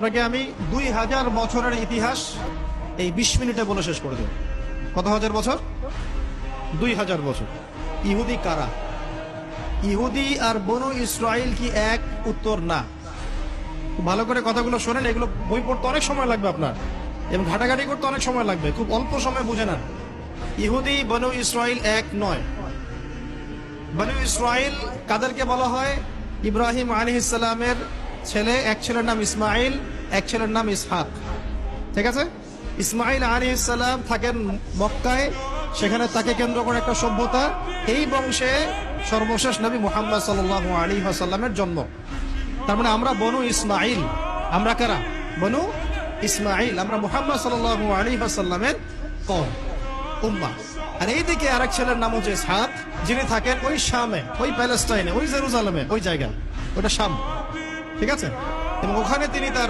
আপনাকে আমি 2000 বছরের ইতিহাস এই 20 মিনিটে বলে শেষ করে দেব। কত হাজার বছর? 2000 বছর। ইহুদি কারা? ইহুদি আর বনু ইসরাইল কি এক? উত্তর না। ভালো করে কথাগুলো শোনেন, এগুলো বই পড়তে অনেক সময় লাগবে আপনার, এবং ঘাটাঘাটি করতে অনেক সময় লাগবে, খুব অল্প সময় বুঝে নেন। ইহুদি বনু ইসরাইল এক নয়। বনু ইসরাইল কাদেরকে বলা হয়? ইব্রাহিম আলাইহিস সালামের ছেলে, এক ছেলের নাম ইসমাইল, এক ছেলের নাম ইসহাক। ঠিক আছে? ইসমাইল আলাইহিস সালাম থাকেন মক্কায়, সেখানে তাকে কেন্দ্র করে একটা সভ্যতা। এই বংশে সর্বশেষ নবী মুহাম্মদ সাল্লাল্লাহু আলাইহি ওয়াসাল্লামের জন্ম। তার মানে আমরা বনু ইসমাইল। আমরা কারা? বনু ইসমাইল। আমরা মুহাম্মদ সাল্লাল্লাহু আলাইহি ওয়াসাল্লামের কওম, উম্মাহ। আর এইদিকে আরেক ছেলের নাম হচ্ছে ইসহাক, যিনি থাকেন ওই শামে, ওই প্যালেস্টাইনে, ওই জেরুজালেমে, ওই জায়গা, ওটা শাম। ঠিক আছে? এবং ওখানে তিনি তার